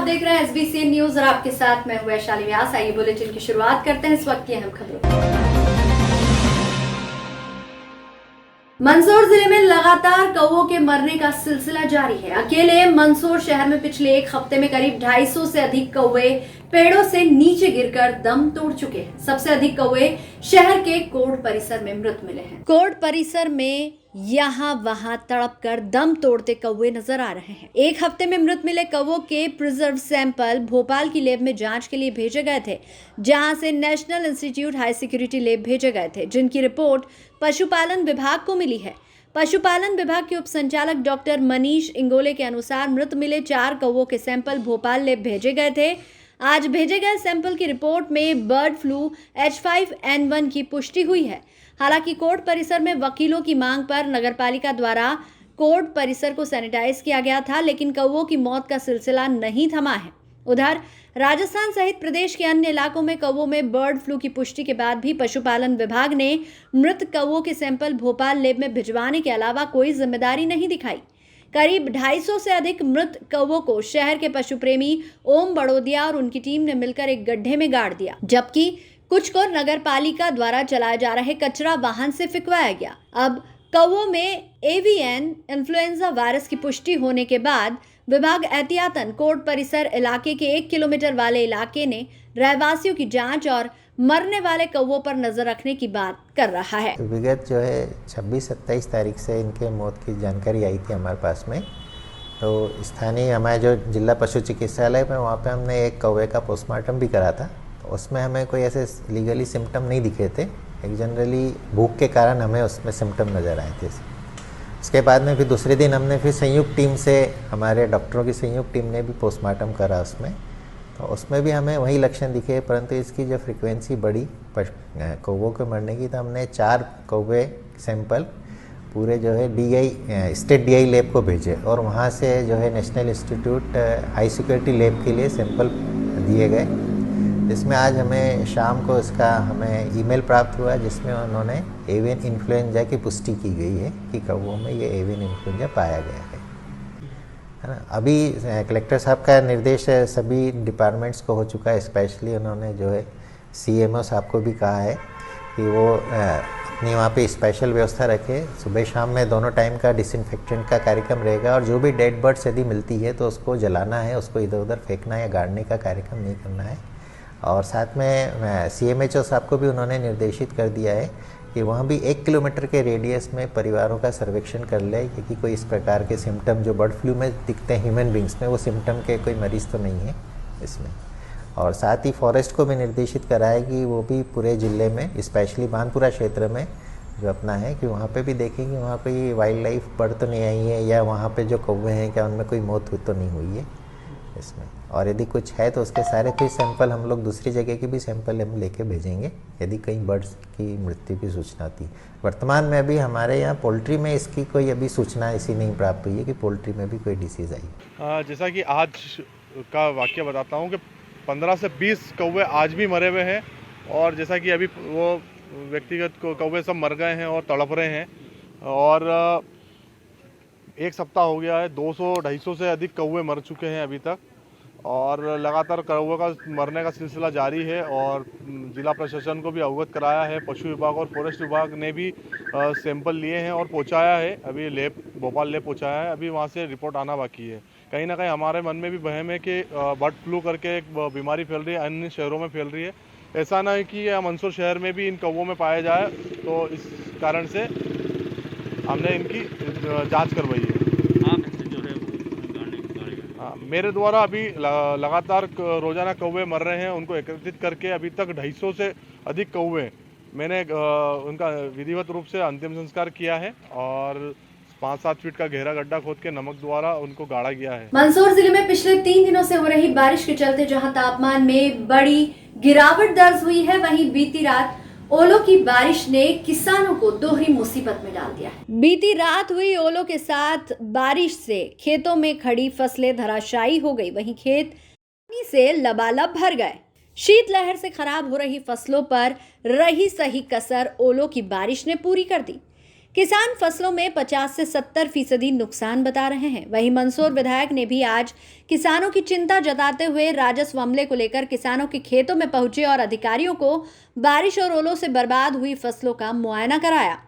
देख रहे हैं SBCN न्यूज और आपके साथ मैं हूं वैशाली व्यास। आइए बुलेटिन की शुरुआत करते हैं इस वक्त की अहम खबरों। मंदसौर जिले में लगातार कौवों के मरने का सिलसिला जारी है। अकेले मंदसौर शहर में पिछले एक हफ्ते में करीब 250 से अधिक कौवे पेड़ों से नीचे गिरकर दम तोड़ चुके हैं। सबसे अधिक कौवे शहर के कोर्ट परिसर में मृत मिले हैं। कोर्ट परिसर में यहाँ वहां तड़प कर दम तोड़ते कौवे नजर आ रहे हैं। एक हफ्ते में मृत मिले कौवों के प्रिजर्व सैंपल भोपाल की लैब में जांच के लिए भेजे गए थे, जहां से national institute high security lab भेजे गए थे, जिनकी रिपोर्ट पशुपालन विभाग को मिली है। पशुपालन विभाग के उप संचालक डॉक्टर मनीष इंगोले के अनुसार मृत मिले 4 कौवों के सैंपल भोपाल लैब भेजे गए थे। आज भेजे गए सैंपल की रिपोर्ट में बर्ड फ्लू H5N1 की पुष्टि हुई है। हालांकि कोर्ट परिसर में वकीलों की मांग पर नगरपालिका द्वारा कोर्ट परिसर को सैनिटाइज किया गया था, लेकिन कौवों की मौत का सिलसिला नहीं थमा है। उधर राजस्थान सहित प्रदेश के अन्य इलाकों में कौवों में बर्ड फ्लू की पुष्टि के बाद भी पशुपालन विभाग ने मृत कौवों के सैंपल भोपाल लैब में भिजवाने के अलावा कोई जिम्मेदारी नहीं दिखाई। करीब 250 से अधिक मृत कौवों को शहर के पशु प्रेमी ओम बड़ोदिया और उनकी टीम ने मिलकर एक गड्ढे में गाड़ दिया, जबकि कुछ को नगर पालिका द्वारा चलाए जा रहे कचरा वाहन से फिकवाया गया। अब कौवों में एवियन इन्फ्लुएंजा वायरस की पुष्टि होने के बाद विभाग एहतियातन कोर्ट परिसर इलाके के 1 किलोमीटर वाले इलाके ने रहवासियों की जांच और मरने वाले कौवों पर नजर रखने की बात कर रहा है। विगत जो है 26-27 तारीख से इनके मौत की जानकारी आई थी हमारे पास में। तो स्थानीय हमारे जो जिला पशु चिकित्सालय में वहाँ पे हमने एक कौवे का पोस्टमार्टम भी करा था। तो उसमें हमें कोई ऐसे लीगली सिम्टम नहीं दिखे थे। एक जनरली भूख के कारण हमें उसमें सिम्टम नज़र आए थे। उसके बाद में फिर दूसरे दिन हमने फिर संयुक्त टीम से, हमारे डॉक्टरों की संयुक्त टीम ने भी पोस्टमार्टम करा उसमें। तो उसमें भी हमें वही लक्षण दिखे, परंतु इसकी जो फ्रीक्वेंसी बढ़ी कौवों के मरने की, तो हमने 4 कौवे सैंपल पूरे जो है DI स्टेट DI लैब को भेजे और वहाँ से जो है national institute high security lab के लिए सैंपल दिए गए। जिसमें आज हमें शाम को इसका हमें ईमेल प्राप्त हुआ, जिसमें उन्होंने एवियन इन्फ्लुएंजा की पुष्टि की गई है कि कौवों में ये एवियन इन्फ्लुएंजा पाया गया है ना। अभी कलेक्टर साहब का निर्देश सभी डिपार्टमेंट्स को हो चुका है। स्पेशली उन्होंने जो है CMO साहब को भी कहा है कि वो अपनी वहाँ पे स्पेशल व्यवस्था रखे। सुबह शाम में दोनों टाइम का डिसइंफेक्टेंट का कार्यक्रम रहेगा और जो भी डेड बर्ड्स यदि मिलती है तो उसको जलाना है, उसको इधर उधर फेंकना या गाड़ने का कार्यक्रम नहीं करना है। और साथ में CMHO साहब को भी उन्होंने निर्देशित कर दिया है कि वहाँ भी 1 किलोमीटर के रेडियस में परिवारों का सर्वेक्षण कर ले कि कोई इस प्रकार के सिम्टम जो बर्ड फ्लू में दिखते हैं ह्यूमन बींग्स में, वो सिम्टम के कोई मरीज़ तो नहीं है इसमें। और साथ ही फॉरेस्ट को भी निर्देशित करा है कि वो भी पूरे ज़िले में, स्पेशली बानपुरा क्षेत्र में जो अपना है, कि वहाँ पे भी देखें कि वहाँ कोई वाइल्ड लाइफ बर्ड तो नहीं आई है, या वहाँ पे जो कौवे हैं क्या उनमें कोई मौत तो नहीं हुई है इसमें। और यदि कुछ है तो उसके सारे फिर सैंपल हम लोग दूसरी जगह के भी सैंपल हम लेके भेजेंगे यदि कहीं बर्ड्स की मृत्यु की सूचना आती। वर्तमान में अभी हमारे यहाँ पोल्ट्री में इसकी कोई अभी सूचना ऐसी नहीं प्राप्त हुई है कि पोल्ट्री में भी कोई डिसीज़ आई। जैसा कि आज का वाक्य बताता हूँ कि 15 से 20 कौवे आज भी मरे हुए हैं, और जैसा कि अभी वो व्यक्तिगत कौवे सब मर गए हैं और तड़प रहे हैं। और एक सप्ताह हो गया है, 200-250 से अधिक कौवे मर चुके हैं अभी तक, और लगातार कौवे का मरने का सिलसिला जारी है। और जिला प्रशासन को भी अवगत कराया है। पशु विभाग और फॉरेस्ट विभाग ने भी सैंपल लिए हैं और पहुंचाया है। अभी लैब, भोपाल लैब पहुंचाया है। अभी वहां से रिपोर्ट आना बाकी है। कहीं ना कहीं हमारे मन में भी वहम है कि बर्ड फ्लू करके एक बीमारी फैल रही है, अन्य शहरों में फैल रही है। ऐसा ना है कि मंदसौर शहर में भी इन कौवों में पाया जाए, तो इस कारण से हमने इनकी जांच करवाई है। मेरे द्वारा अभी लगातार रोजाना कौवे मर रहे हैं, उनको एकत्रित करके अभी तक 250 से अधिक कौवे मैंने उनका विधिवत रूप से अंतिम संस्कार किया है, और 5-7 फीट का गहरा गड्ढा खोद के नमक द्वारा उनको गाड़ा गया है। मंदसौर जिले में पिछले 3 दिनों से हो रही बारिश के चलते जहां तापमान में बड़ी गिरावट दर्ज हुई है, वहीं बीती रात ओलों की बारिश ने किसानों को दोहरी मुसीबत में डाल दिया है। बीती रात हुई ओलों के साथ बारिश से खेतों में खड़ी फसलें धराशायी हो गई, वहीं खेत पानी से लबालब भर गए। शीतलहर से खराब हो रही फसलों पर रही सही कसर ओलों की बारिश ने पूरी कर दी। किसान फसलों में 50 से 70% नुकसान बता रहे हैं। वहीं मंदसौर विधायक ने भी आज किसानों की चिंता जताते हुए राजस्व अमले को लेकर किसानों के खेतों में पहुंचे और अधिकारियों को बारिश और ओलों से बर्बाद हुई फसलों का मुआयना कराया।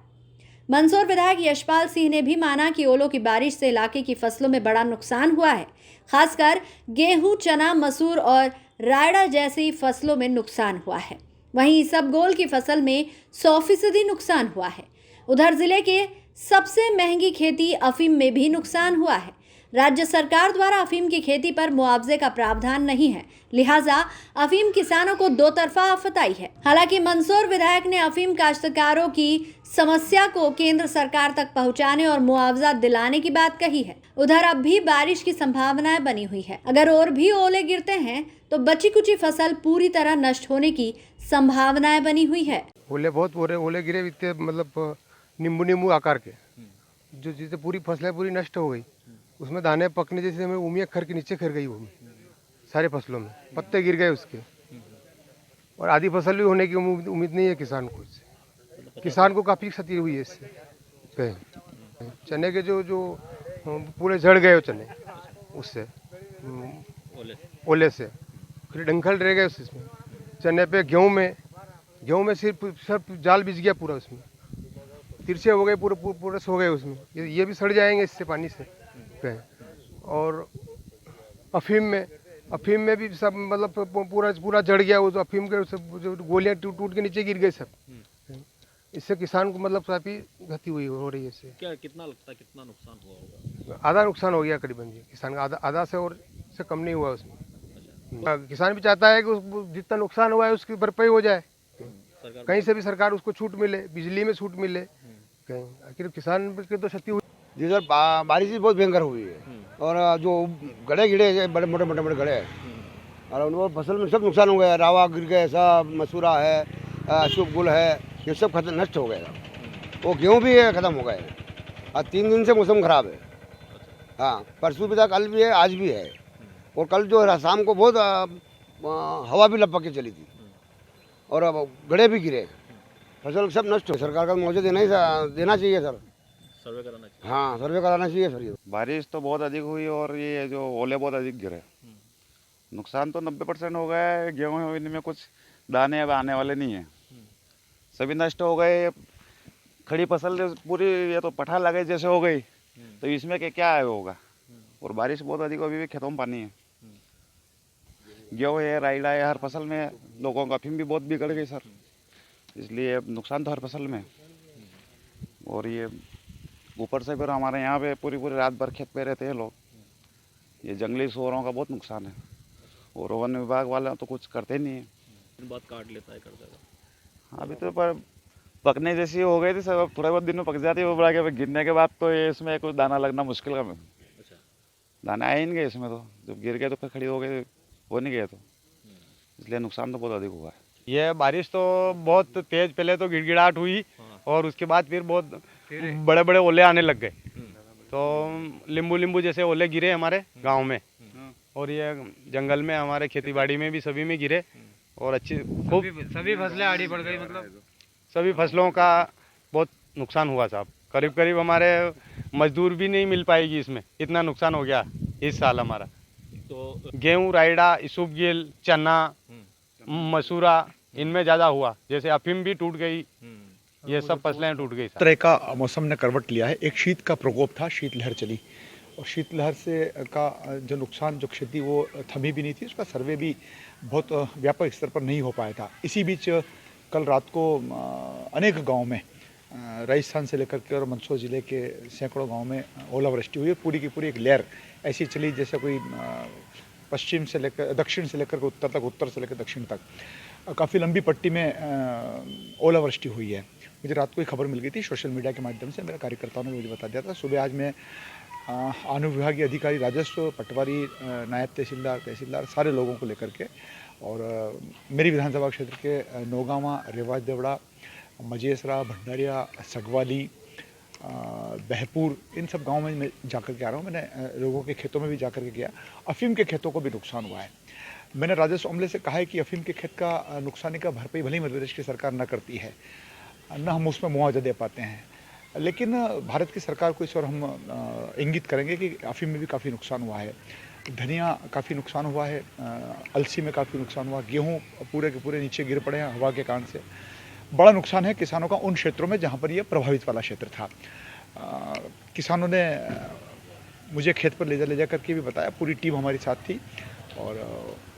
मंदसौर विधायक यशपाल सिंह ने भी माना कि ओलों की बारिश से इलाके की फसलों में बड़ा नुकसान हुआ है। खासकर गेहूं, चना, मसूर और रायड़ा जैसी फसलों में नुकसान हुआ है। वहीं इसबगोल की फसल में 100% नुकसान हुआ है। उधर जिले के सबसे महंगी खेती अफीम में भी नुकसान हुआ है। राज्य सरकार द्वारा अफीम की खेती पर मुआवजे का प्रावधान नहीं है, लिहाजा अफीम किसानों को दो तरफा आफत आई है। हालांकि मंदसौर विधायक ने अफीम काश्तकारों की समस्या को केंद्र सरकार तक पहुंचाने और मुआवजा दिलाने की बात कही है। उधर अब भी बारिश की संभावनाएं बनी हुई है। अगर और भी ओले गिरते हैं तो बची कुची फसल पूरी तरह नष्ट होने की संभावनाएं बनी हुई है। ओले गिरे इतने मतलब नींबू आकार के, जो जिससे पूरी फसलें पूरी नष्ट हो गई। उसमें दाने पकने जैसे हमें उमिया खर के नीचे खर गई वो सारे फसलों में पत्ते गिर गए उसके, और आधी फसल भी होने की उम्मीद नहीं है किसान को। इससे किसान को काफ़ी क्षति हुई है। इससे चने के जो पूरे झड़ गए वो चने उससे ओले से, फिर डंखल रह गए उसमें। चने पे गेहूं में सिर्फ जाल बिछ गया पूरा, उसमें तिरछे हो गए, पूरे सो गए उसमें। ये भी सड़ जाएंगे इससे पानी से। और अफीम में भी सब मतलब पूरा जड़ गया वो, तो अफीम के जो गोलियां टूट के नीचे गिर गए सब। इससे किसान को मतलब काफी क्षति हो रही है। इससे क्या कितना लगता है, कितना नुकसान हुआ होगा? आधा नुकसान हो गया करीबन जी किसान का, आधा से और से कम नहीं हुआ उसमें। किसान भी चाहता है कि जितना नुकसान हुआ है उसकी भरपाई हो जाए, कहीं से भी सरकार उसको छूट मिले, बिजली में छूट मिले कहीं। आखिर किसान की तो क्षति हुई जी सर। बारिश भी बहुत भयंकर हुई है, और जो गड़े गिड़े बड़े मोटे गड़े हैं, और उनको फसल में सब नुकसान हो गया। रावा गिर गए सब, मसूरा है, अशोक है, ये सब नष्ट हो गया। वो गेहूँ भी ख़त्म हो गए। और 3 दिन से मौसम ख़राब है। हाँ, परसों भी था, कल भी है, आज भी है। और कल जो शाम को बहुत हवा भी लपक के चली थी, और अब गड़े भी गिरे, फसल सब नष्ट हो। सरकार का मुआवजा देना चाहिए सर। सर्वे कराना चाहिए। हाँ, सर्वे कराना चाहिए सर। ये बारिश तो बहुत अधिक हुई और ये जो ओले बहुत अधिक गिरे, नुकसान तो 90% हो गया है। गेहूँ इनमें कुछ दाने अब आने वाले नहीं है, सभी नष्ट हो गए। खड़ी फसल पूरी ये तो पठा लगे जैसे हो गई, तो इसमें क्या है होगा। और बारिश बहुत अधिक, अभी भी खेतों में पानी है। गेहूँ है, रायड़ा है, हर फसल में लोगों का अफीम भी बहुत बिगड़ गई सर, इसलिए नुकसान तो हर फसल में। और ये ऊपर से फिर हमारे यहाँ पे पूरी रात भर खेत पे रहते हैं लोग। ये जंगली सूअरों का बहुत नुकसान है, और वन विभाग वाला तो कुछ करते नहीं है। बात काट लेता है, कर देगा। अभी तो पर पकने जैसी हो गई थी सब, अब थोड़े बहुत दिन में पक जाती है वो बड़ा के। गिरने के बाद तो ये इसमें कुछ दाना लगना मुश्किल का। अच्छा, दाना आए नहीं गए इसमें, तो जब गिर गए तो फिर खड़ी हो गए, हो नहीं गए, तो इसलिए नुकसान तो बहुत अधिक हुआ है। ये बारिश तो बहुत तेज, पहले तो गिड़गिड़ाहट हुई, और उसके बाद फिर बहुत बड़े बड़े ओले आने लग गए। तो नींबू जैसे ओले गिरे हमारे गांव में, और ये जंगल में, हमारे खेतीबाड़ी में भी सभी में गिरे। और अच्छी खूब सभी फसलें आड़ी पड़ गई, मतलब सभी फसलों का बहुत नुकसान हुआ साहब। करीब हमारे मजदूर भी नहीं मिल पाएगी इसमें, इतना नुकसान हो गया इस साल हमारा। तो गेहूँ, रायड़ा, इसबगोल, चना, मसूरा, इनमें ज़्यादा हुआ। जैसे अफीम भी टूट गई, ये सब फसलें टूट गई। तरह का मौसम ने करवट लिया है। एक शीत का प्रकोप था, शीतलहर चली, और शीतलहर से का जो नुकसान, जो क्षति, वो थमी भी नहीं थी। उसका सर्वे भी बहुत व्यापक स्तर पर नहीं हो पाया था। इसी बीच कल रात को अनेक गाँव में, राजस्थान से लेकर के और मंदसौर ज़िले के सैकड़ों गाँव में ओलावृष्टि हुई। पूरी की पूरी एक लहर ऐसी चली जैसे कोई पश्चिम से लेकर दक्षिण से लेकर उत्तर तक, उत्तर से लेकर दक्षिण तक काफ़ी लंबी पट्टी में ओलावृष्टि हुई है। मुझे रात को ही खबर मिल गई थी सोशल मीडिया के माध्यम से, मेरे कार्यकर्ताओं ने मुझे बता दिया था। सुबह आज मैं अनुविभागीय अधिकारी, राजस्व, पटवारी, नायब तहसीलदार सारे लोगों को लेकर के, और मेरी विधानसभा क्षेत्र के नौगांवा, रेवाज देवड़ा, मजेसरा, भंडारिया, सगवाली, बहपुर, इन सब गाँव में मैं जाकर के आ रहा हूँ। मैंने लोगों के खेतों में भी जाकर के गया। अफीम के खेतों को भी नुकसान हुआ है। मैंने राजस्व अमले से कहा है कि अफीम के खेत का नुकसानी का भरपाई भले ही मध्य प्रदेश की सरकार न करती है, न हम उसमें मुआवजा दे पाते हैं, लेकिन भारत की सरकार को इस और हम इंगित करेंगे कि अफीम में भी काफ़ी नुकसान हुआ है, धनिया काफ़ी नुकसान हुआ है, अलसी में काफ़ी नुकसान हुआ, गेहूँ पूरे के पूरे नीचे गिर पड़े हैं हवा के कारण से। बड़ा नुकसान है किसानों का उन क्षेत्रों में जहाँ पर ये प्रभावित वाला क्षेत्र था। किसानों ने मुझे खेत पर ले जा करके भी बताया, पूरी टीम हमारी साथ थी और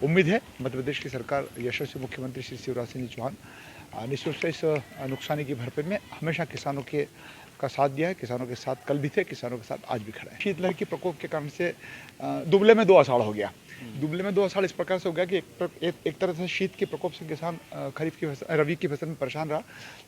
उम्मीद है मध्य प्रदेश की सरकार, यशस्वी मुख्यमंत्री श्री शिवराज सिंह चौहान निश्चित से इस नुकसानी की भरपाई में हमेशा किसानों के का साथ दिया है। किसानों के साथ कल भी थे, किसानों के साथ आज भी खड़ा है। शीतलहर की प्रकोप के कारण से दुबले में 2 आषाढ़ हो गया। दुबले में 2 आषाढ़ इस प्रकार से हो गया कि एक तरह से शीत के प्रकोप से किसान खरीफ की फसल, रबी की फसल में परेशान रहा।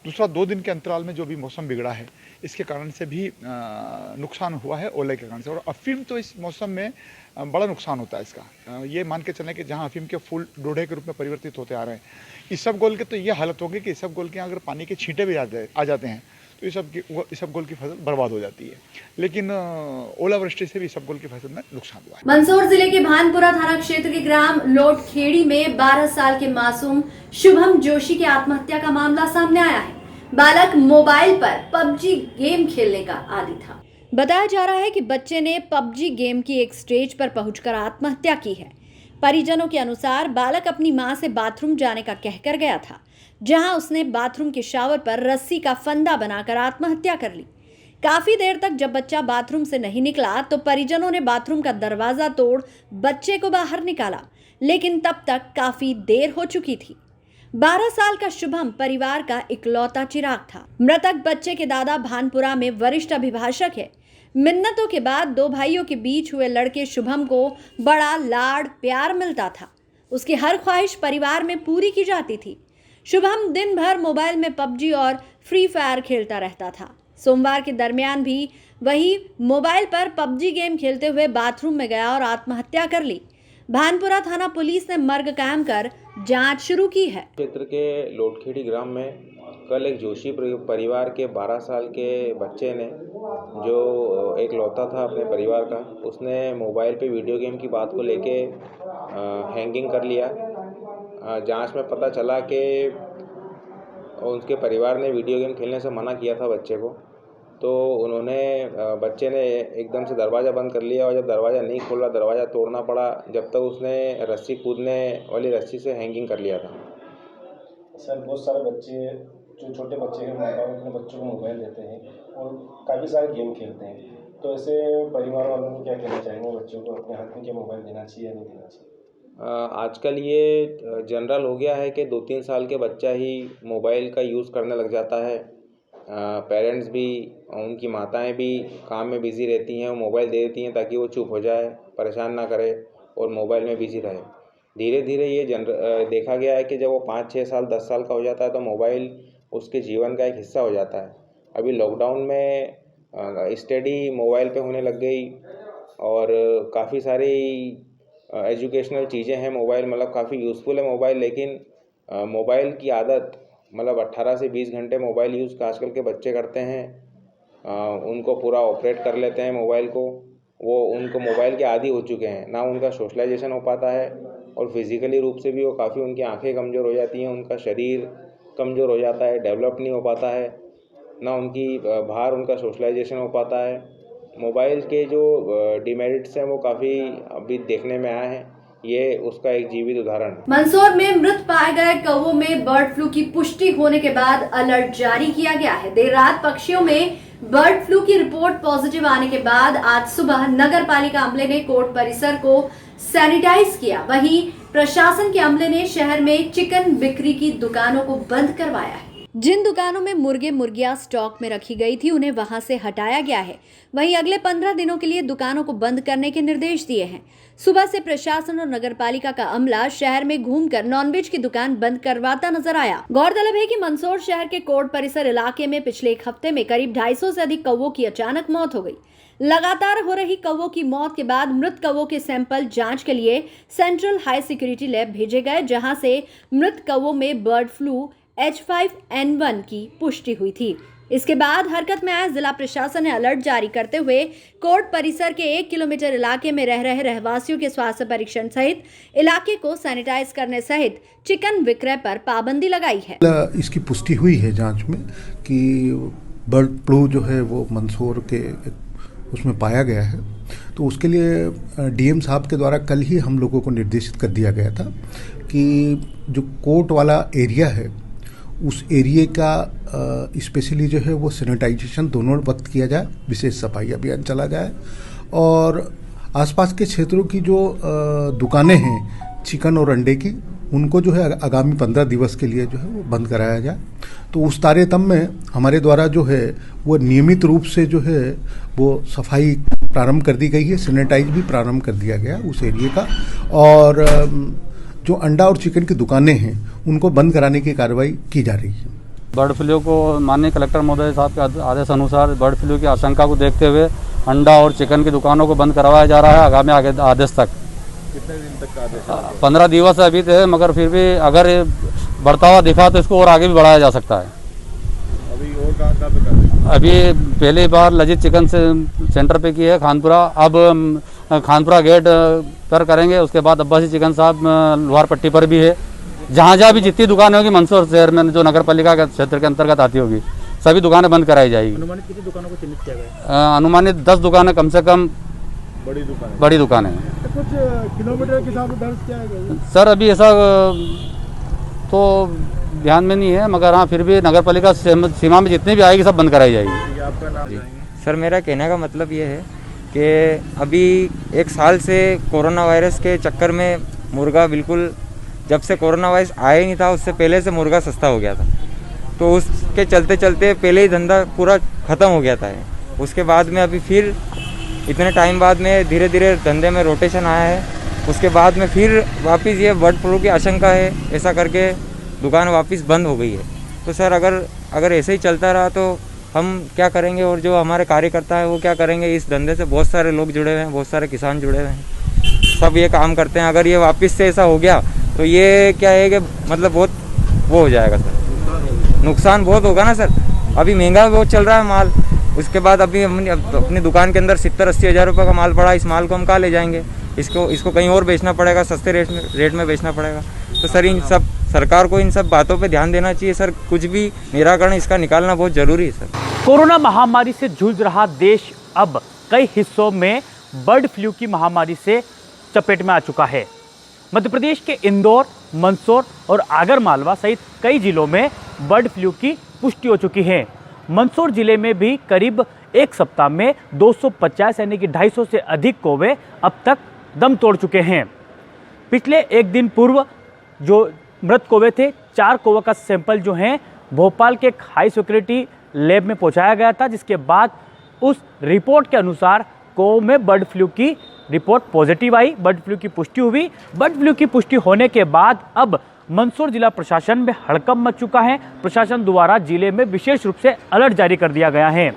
दूसरा 2 दिन के अंतराल में जो भी मौसम बिगड़ा है, इसके कारण से भी नुकसान हुआ है ओले के कारण से। और अफीम तो इस मौसम में बड़ा नुकसान होता है इसका। ये मान के चलें कि जहाँ अफीम के फूल डोडे के रूप में परिवर्तित होते आ रहे हैं, इसबगोल के तो ये हालत होगी कि इसबगोल के अगर पानी के छींटे भी आ जाते हैं तो इसबगोल की फसल बर्बाद हो जाती है। लेकिन ओलावृष्टि से भी इसबगोल की फसल में नुकसान हुआ है। मंदसौर जिले के भानपुरा थाना क्षेत्र के ग्राम लोटखेड़ी में 12 साल के मासूम शुभम जोशी की आत्महत्या का मामला सामने आया है। बालक मोबाइल पर पबजी गेम खेलने का आदी था। बताया जा रहा है कि बच्चे ने पबजी गेम की एक स्टेज पर पहुंचकर आत्महत्या की है। परिजनों के अनुसार बालक अपनी मां से बाथरूम जाने का कहकर गया था, जहां उसने बाथरूम के शावर पर रस्सी का फंदा बनाकर आत्महत्या कर ली। काफी देर तक जब बच्चा बाथरूम से नहीं निकला तो परिजनों ने बाथरूम का दरवाजा तोड़ बच्चे को बाहर निकाला, लेकिन तब तक काफी देर हो चुकी थी। 12 साल का शुभम परिवार का इकलौता चिराग था। मृतक बच्चे के दादा भानपुरा में वरिष्ठ अभिभाषक है। मिन्नतों के बाद 2 भाइयों के बीच हुए लड़के शुभम को बड़ा लाड प्यार मिलता था। उसकी हर ख्वाहिश परिवार में पूरी की जाती थी। शुभम दिन भर मोबाइल में पबजी और फ्री फायर खेलता रहता था। सोमवार के दरमियान भी वही मोबाइल पर पबजी गेम खेलते हुए बाथरूम में गया और आत्महत्या कर ली। भानपुरा थाना पुलिस ने मर्ग कायम कर जांच शुरू की है। क्षेत्र के लोटखेड़ी ग्राम में कल एक जोशी परिवार के 12 साल के बच्चे ने, जो एक लौता था अपने परिवार का, उसने मोबाइल पे वीडियो गेम की बात को लेके हैंगिंग कर लिया। जांच में पता चला कि उसके परिवार ने वीडियो गेम खेलने से मना किया था बच्चे को, तो बच्चे ने एकदम से दरवाज़ा बंद कर लिया और जब दरवाज़ा नहीं खोला, दरवाज़ा तोड़ना पड़ा, जब तक उसने रस्सी कूदने वाली रस्सी से हैंगिंग कर लिया था। सर, बहुत सारे बच्चे, जो छोटे बच्चे हैं, माँ बाप अपने बच्चों को मोबाइल देते हैं और काफ़ी सारे गेम खेलते हैं, तो ऐसे परिवार वालों को क्या कहना चाहेंगे, बच्चों को अपने हाथ में क्या मोबाइल देना चाहिए या नहीं देना चाहिए? आजकल ये जनरल हो गया है कि 2-3 साल के बच्चा ही मोबाइल का यूज़ करने लग जाता है। पेरेंट्स भी, उनकी माताएं भी काम में बिज़ी रहती हैं, वो मोबाइल दे देती हैं ताकि वो चुप हो जाए, परेशान ना करे और मोबाइल में बिज़ी रहे। धीरे धीरे ये देखा गया है कि जब वो 5-6 साल 10 साल का हो जाता है तो मोबाइल उसके जीवन का एक हिस्सा हो जाता है। अभी लॉकडाउन में स्टडी मोबाइल पे होने लग गई और काफ़ी सारी एजुकेशनल चीज़ें हैं मोबाइल, मतलब काफ़ी यूज़फुल है मोबाइल, लेकिन मोबाइल की आदत, मतलब 18 से 20 घंटे मोबाइल यूज़ आजकल के बच्चे करते हैं। उनको पूरा ऑपरेट कर लेते हैं मोबाइल को, वो उनको मोबाइल के आदी हो चुके हैं। ना उनका सोशलाइजेशन हो पाता है और फिज़िकली रूप से भी वो काफ़ी, उनकी आंखें कमज़ोर हो जाती हैं, उनका शरीर कमज़ोर हो जाता है, डेवलप नहीं हो पाता है, ना उनकी बाहर उनका सोशलाइजेशन हो पाता है। मोबाइल के जो डिमेरिट्स हैं वो काफ़ी अभी देखने में आए हैं, ये उसका एक जीवित उदाहरण है। मंदसौर में मृत पाए गए कौवों में बर्ड फ्लू की पुष्टि होने के बाद अलर्ट जारी किया गया है। देर रात पक्षियों में बर्ड फ्लू की रिपोर्ट पॉजिटिव आने के बाद आज सुबह नगर पालिका अमले ने कोर्ट परिसर को सैनिटाइज किया। वहीं प्रशासन के अमले ने शहर में चिकन बिक्री की दुकानों को बंद करवाया है। जिन दुकानों में मुर्गे मुर्गियां स्टॉक में रखी गई थी उन्हें वहां से हटाया गया है। वहीं अगले 15 दिनों के लिए दुकानों को बंद करने के निर्देश दिए हैं। सुबह से प्रशासन और नगरपालिका का अमला शहर में घूमकर नॉनवेज की दुकान बंद करवाता नजर आया। गौरतलब है कि मंदसौर शहर के कोर्ट परिसर इलाके में पिछले एक हफ्ते में करीब 250 से अधिक कौवों की अचानक मौत हो गई। लगातार हो रही कौवों की मौत के बाद मृत कौवों के सैंपल जांच के लिए सेंट्रल हाई सिक्योरिटी लैब भेजे गए, जहां से मृत कौवों में बर्ड फ्लू H5N1 की पुष्टि हुई थी। इसके बाद हरकत में आया जिला प्रशासन ने अलर्ट जारी करते हुए कोर्ट परिसर के 1 किलोमीटर इलाके में रह रहे रहवासियों के स्वास्थ्य परीक्षण सहित इलाके को सैनिटाइज करने सहित चिकन विक्रय पर पाबंदी लगाई है। इसकी पुष्टि हुई है जांच में कि बर्ड फ्लू जो है वो मंदसौर के उसमें पाया गया है। तो उसके लिए डीएम साहब के द्वारा कल ही हम लोगों को निर्देशित कर दिया गया था कि जो कोर्ट वाला एरिया है उस एरिया का स्पेशली जो है वो सैनिटाइजेशन दोनों वक्त किया जाए, विशेष सफाई अभियान चला जाए और आसपास के क्षेत्रों की जो दुकानें हैं चिकन और अंडे की, उनको जो है आगामी 15 दिवस के लिए जो है वो बंद कराया जाए। तो उस तारतम्य में हमारे द्वारा जो है वो नियमित रूप से जो है वो सफाई प्रारंभ कर दी गई है, सैनिटाइज भी प्रारंभ कर दिया गया उस एरिया का, और जो अंडा और चिकन की दुकानें हैं उनको बंद कराने की कार्रवाई की जा रही है। बर्ड फ्लू को माननीय कलेक्टर महोदय साहब के आदेश अनुसार बर्ड फ्लू की आशंका को देखते हुए अंडा और चिकन की दुकानों को बंद करवाया जा रहा है आगामी आदेश तक। कितने दिन तक का आदेश? 15 दिवस अभी थे, मगर फिर भी अगर ये बढ़ता हुआ दिखा तो इसको और आगे भी बढ़ाया जा सकता है। अभी और कहाँ पे कर रहे हैं? अभी पहली बार लजीत चिकन से सेंटर पे की है खानपुरा, अब खानपुरा गेट पर करेंगे, उसके बाद अब्बासी चिकन साहब लोहार पट्टी पर भी है। जहाँ जहाँ भी जितनी दुकानें होगी मंदसौर शहर में जो नगर पालिका के क्षेत्र के अंतर्गत आती होगी सभी दुकानें बंद कराई जाएगी। अनुमानित कितनी दुकानों को चिन्हित किया गया? अनुमानित 10 दुकानें कम से कम बड़ी दुकान है। कुछ किलोमीटर के हिसाब से दर्ज किया गया सर अभी ऐसा तो ध्यान में नहीं है, मगर हाँ फिर भी नगर पालिका सीमा में जितनी भी आएगी सब बंद कराई जाएगी। आपका नाम? सर मेरा कहने का मतलब ये है कि अभी 1 साल से कोरोना वायरस के चक्कर में मुर्गा बिल्कुल, जब से कोरोना वायरस आया ही नहीं था उससे पहले से मुर्गा सस्ता हो गया था, तो उसके चलते चलते पहले ही धंधा पूरा ख़त्म हो गया था। उसके बाद में अभी फिर इतने टाइम बाद में धीरे धीरे धंधे में रोटेशन आया है, उसके बाद में फिर वापस ये बर्ड फ्लू की आशंका है, ऐसा करके दुकान वापस बंद हो गई है। तो सर अगर ऐसे ही चलता रहा तो हम क्या करेंगे और जो हमारे कार्यकर्ता है वो क्या करेंगे? इस धंधे से बहुत सारे लोग जुड़े हुए हैं, बहुत सारे किसान जुड़े हुए हैं, सब ये काम करते हैं। अगर ये वापस से ऐसा हो गया तो ये क्या है कि मतलब बहुत वो हो जाएगा सर, नुकसान बहुत होगा ना सर। अभी महंगा बहुत चल रहा है माल, उसके बाद अभी हम अपनी दुकान के अंदर 70-80 हज़ार रुपये का माल पड़ा, इस माल को हम कहाँ ले जाएंगे? इसको कहीं और बेचना पड़ेगा, सस्ते रेट में बेचना पड़ेगा। तो सर इन सब सरकार को इन सब बातों पे ध्यान देना चाहिए सर, कुछ भी निराकरण इसका निकालना बहुत ज़रूरी है सर। कोरोना महामारी से जूझ रहा देश अब कई हिस्सों में बर्ड फ्लू की महामारी से चपेट में आ चुका है। मध्य प्रदेश के इंदौर, मंदसौर और आगरमालवा सहित कई जिलों में बर्ड फ्लू की पुष्टि हो चुकी है। मंदसौर जिले में भी करीब 1 सप्ताह में 250 यानी कि 250 से अधिक कौवे अब तक दम तोड़ चुके हैं। पिछले एक दिन पूर्व जो मृत कौवे थे, 4 कौवे का सैंपल जो है भोपाल के हाई सिक्योरिटी लैब में पहुंचाया गया था, जिसके बाद उस रिपोर्ट के अनुसार कौवे में बर्ड फ्लू की रिपोर्ट पॉजिटिव आई, बर्ड फ्लू की पुष्टि हुई। बर्ड फ्लू की पुष्टि होने के बाद अब मंदसौर जिला प्रशासन में हड़कंप मच चुका है। प्रशासन द्वारा जिले में विशेष रूप से अलर्ट जारी कर दिया गया है।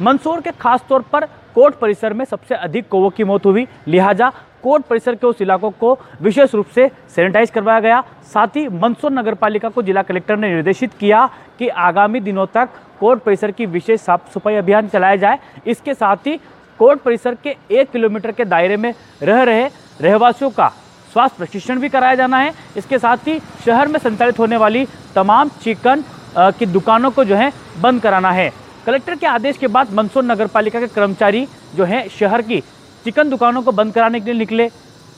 मंदसौर के खास तौर पर कोर्ट परिसर में सबसे अधिक कौवों की मौत हुई, लिहाजा कोर्ट परिसर के उस इलाकों को विशेष रूप से सैनिटाइज करवाया गया। साथ ही मंदसौर नगर पालिका को जिला कलेक्टर ने निर्देशित किया कि आगामी दिनों तक कोर्ट परिसर की विशेष साफ सफाई अभियान चलाया जाए। इसके साथ ही कोर्ट परिसर के 1 किलोमीटर के दायरे में रह रहे रहवासियों का स्वास्थ्य प्रशिक्षण भी कराया जाना है। इसके साथ ही शहर में संचालित होने वाली तमाम चिकन की दुकानों को जो है बंद कराना है। कलेक्टर के आदेश के बाद मंदसौर नगर पालिका के कर्मचारी जो हैं शहर की चिकन दुकानों को बंद कराने के लिए निकले।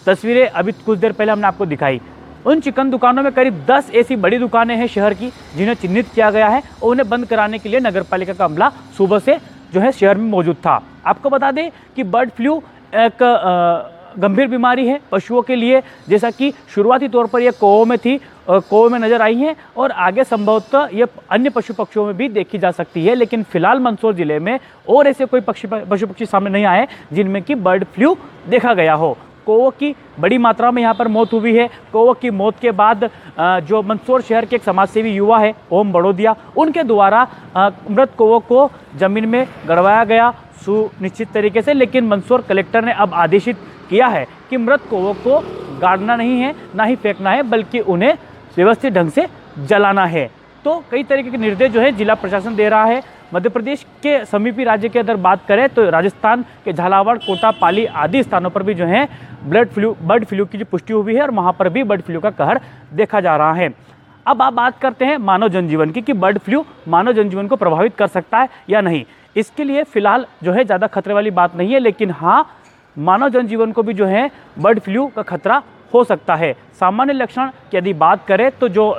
तस्वीरें अभी कुछ देर पहले हमने आपको दिखाई। उन चिकन दुकानों में करीब 10 ऐसी बड़ी दुकानें हैं शहर की जिन्हें चिन्हित किया गया है और उन्हें बंद कराने के लिए नगर पालिका का अमला सुबह से जो है शहर में मौजूद था। आपको बता दें कि बर्ड फ्लू एक गंभीर बीमारी है पशुओं के लिए, जैसा कि शुरुआती तौर पर यह कौवों में थी, कौवों में नजर आई है और आगे संभवतः ये अन्य पशु पक्षियों में भी देखी जा सकती है। लेकिन फिलहाल मंदसौर जिले में और ऐसे कोई पशु पक्षी सामने नहीं आए जिनमें कि बर्ड फ्लू देखा गया हो। कौवों की बड़ी मात्रा में यहाँ पर मौत हुई है। कौवों की मौत के बाद जो मंदसौर शहर के एक समाजसेवी युवा है ओम बड़ोदिया, उनके द्वारा मृत कौवों को जमीन में गड़वाया गया सुनिश्चित तरीके से। लेकिन मंदसौर कलेक्टर ने अब आदेशित किया है कि मृत कौवों को गाड़ना नहीं है, ना ही फेंकना है, बल्कि उन्हें व्यवस्थित ढंग से जलाना है। तो कई तरीके के निर्देश जो है जिला प्रशासन दे रहा है। मध्य प्रदेश के समीपी राज्य की अगर बात करें तो राजस्थान के झालावाड़, कोटा, पाली आदि स्थानों पर भी जो है बर्ड फ्लू की जो पुष्टि हुई है और वहाँ पर भी बर्ड फ्लू का कहर देखा जा रहा है। अब आप बात करते हैं मानव जनजीवन की कि बर्ड फ्लू मानव जनजीवन को प्रभावित कर सकता है या नहीं। इसके लिए फिलहाल जो है ज़्यादा खतरे वाली बात नहीं है, लेकिन हाँ मानव जनजीवन को भी जो है बर्ड फ्लू का खतरा हो सकता है। सामान्य लक्षण की यदि बात करें तो जो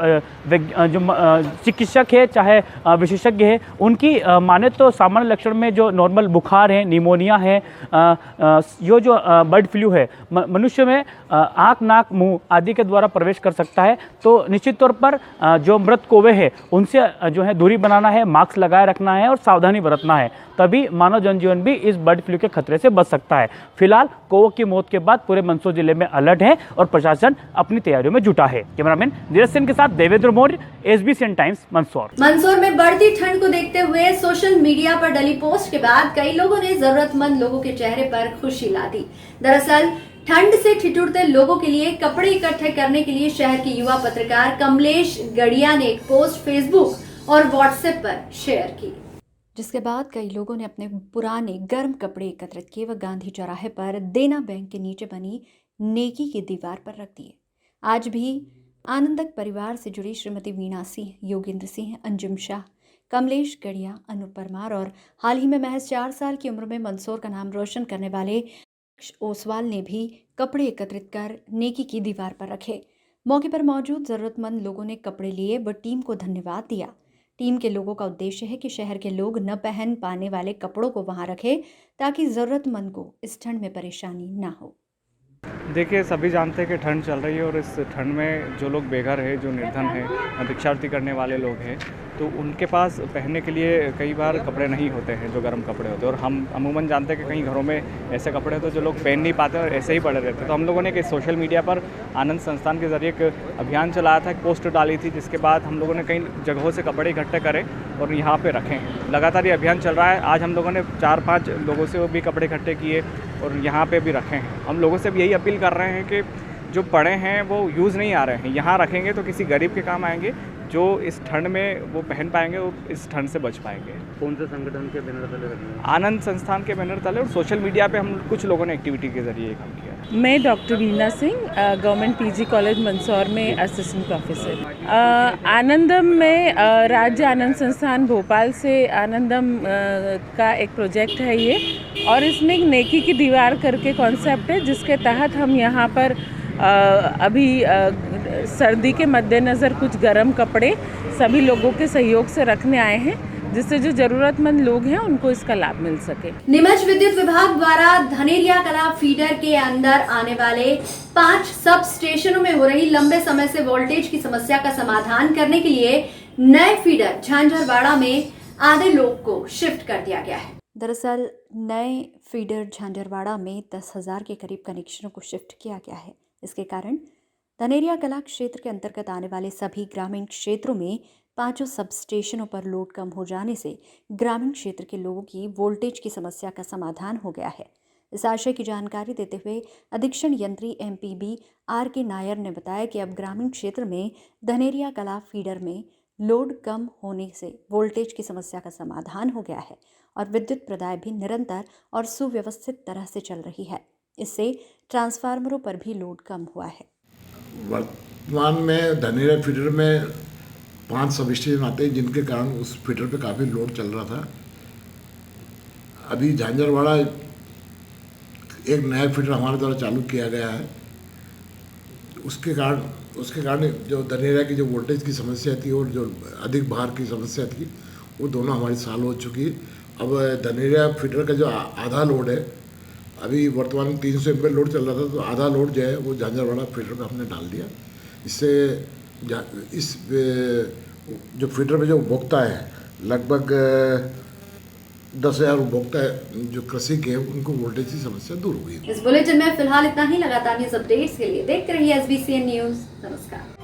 चिकित्सक है चाहे विशेषज्ञ है उनकी माने तो सामान्य लक्षण में जो नॉर्मल बुखार है, निमोनिया है, ये जो बर्ड फ्लू है मनुष्य में आँख, नाक, मुंह आदि के द्वारा प्रवेश कर सकता है। तो निश्चित तौर पर जो मृत कौवे हैं उनसे जो है दूरी बनाना है, मास्क लगाए रखना है और सावधानी बरतना है, तभी मानव जनजीवन भी इस बर्ड फ्लू के खतरे से बच सकता है। फिलहाल कौवों की मौत के बाद पूरे मंदसौर जिले में अलर्ट है और प्रशासन अपनी तैयारियों में जुटा है। कैमरामैन नीरज सेन के साथ देवेंद्र मौर्य, SBCN टाइम्स, मंदसौर। मंदसौर में बढ़ती ठंड को देखते हुए सोशल मीडिया पर डली पोस्ट के बाद कई लोगों ने जरूरतमंद लोगों के चेहरे पर खुशी ला दी। दरअसल ठंड से ठिठुरते लोगों के लिए कपड़े इकट्ठे करने के लिए शहर के युवा पत्रकार कमलेश गड़िया ने एक पोस्ट फेसबुक और व्हाट्सएप पर शेयर की, जिसके बाद कई लोगों ने अपने पुराने गर्म कपड़े एकत्रित किए व गांधी चौराहे पर देना बैंक के नीचे बनी नेकी की दीवार पर रख दिए। आज भी आनंदक परिवार से जुड़ी श्रीमती वीणा सिंह, योगेंद्र सिंह, अंजुम शाह, कमलेश गड़िया, अनूप परमार और हाल ही में महज 4 साल की उम्र में मंदसौर का नाम रोशन करने वाले ओसवाल ने भी कपड़े एकत्रित कर नेकी की दीवार पर रखे। मौके पर मौजूद जरूरतमंद लोगों ने कपड़े लिए व टीम को धन्यवाद दिया। टीम के लोगों का उद्देश्य है कि शहर के लोग न पहन पाने वाले कपड़ों को वहां रखें ताकि ज़रूरतमंद को इस ठंड में परेशानी ना हो। देखिए, सभी जानते हैं कि ठंड चल रही है और इस ठंड में जो लोग बेघर है, जो निर्धन है, भिक्षावृत्ति करने वाले लोग हैं, तो उनके पास पहनने के लिए कई बार कपड़े नहीं होते हैं, जो गर्म कपड़े होते हैं। और हम अमूमन जानते हैं कि कई घरों में ऐसे कपड़े होते हैं जो लोग पहन नहीं पाते और ऐसे ही पड़े रहते हैं। तो हम लोगों ने सोशल मीडिया पर आनंद संस्थान के ज़रिए एक अभियान चलाया था, एक पोस्ट डाली थी, जिसके बाद हम लोगों ने कई जगहों से कपड़े इकट्ठे करे और यहाँ पर रखें। लगातार ये अभियान चल रहा है। आज हम लोगों ने 4-5 लोगों से भी कपड़े इकट्ठे किए और यहाँ पे भी रखे हैं। हम लोगों से भी यही अपील कर रहे हैं कि जो पड़े हैं वो यूज़ नहीं आ रहे हैं, यहाँ रखेंगे तो किसी गरीब के काम आएंगे, जो इस ठंड में वो पहन पाएंगे, वो इस ठंड से बच पाएंगे। कौन से संगठन के बैनर तले रखेंगे? आनंद संस्थान के बैनर तले और सोशल मीडिया पे हम कुछ लोगों ने एक्टिविटी के ज़रिए काम किया। मैं doctor Veena Singh, government PG college Mandsaur में असिस्टेंट प्रोफेसर। आनंदम में राज्य आनंद संस्थान भोपाल से आनंदम का एक प्रोजेक्ट है ये, और इसमें एक नेकी की दीवार करके कॉन्सेप्ट है, जिसके तहत हम यहाँ पर अभी सर्दी के मद्देनज़र कुछ गर्म कपड़े सभी लोगों के सहयोग से रखने आए हैं, जिससे जो जरूरतमंद लोग हैं उनको इसका लाभ मिल सके। नीमच विद्युत विभाग द्वारा धनेरिया कला फीडर के अंदर आने वाले 5 सब स्टेशनों में हो रही लंबे समय से वोल्टेज की समस्या का समाधान करने के लिए नए फीडर झांझरवाड़ा में आधे लोग को शिफ्ट कर दिया गया है। दरअसल नए फीडर झांझरवाड़ा में 10,000 के करीब कनेक्शनों को शिफ्ट किया गया है। इसके कारण धनेरिया कला क्षेत्र के अंतर्गत आने वाले सभी ग्रामीण क्षेत्रों में 5 सब स्टेशनों पर लोड कम हो जाने से ग्रामीण क्षेत्र के लोगों की वोल्टेज की समस्या का समाधान हो गया है। इस आशय की जानकारी देते हुए अधीक्षण यंत्री MPB RK नायर ने बताया कि अब ग्रामीण क्षेत्र में धनेरिया कला फीडर में लोड कम होने से वोल्टेज की समस्या का समाधान हो गया है और विद्युत प्रदाय भी निरंतर और सुव्यवस्थित तरह से चल रही है। इससे ट्रांसफार्मरों पर भी लोड कम हुआ है। वर्तमान में धनेरिया फीडर में 5 सब स्टेशन आते हैं, जिनके कारण उस फीडर पे काफ़ी लोड चल रहा था। अभी झांझरवाड़ा एक नया फीडर हमारे द्वारा चालू किया गया है। उसके कारण जो धनेरिया की जो वोल्टेज की समस्या थी और जो अधिक भार की समस्या थी, वो दोनों हमारी सॉल्व हो चुकी है। अब धनेरिया फीडर का जो आधा लोड है, अभी वर्तमान में 300 एम्पीयर लोड चल रहा था, तो आधा लोड जो है वो झांझरवाड़ा फीडर पे हमने डाल दिया। इससे इस जो फीडर पे जो उपभोक्ता है, लगभग 10,000 उपभोक्ता है जो कृषि के, उनको वोल्टेज की समस्या दूर हुई। इस बुलेटिन में फिलहाल इतना ही। लगातार न्यूज अपडेट्स के लिए देखते रहिए SBCN न्यूज। नमस्कार।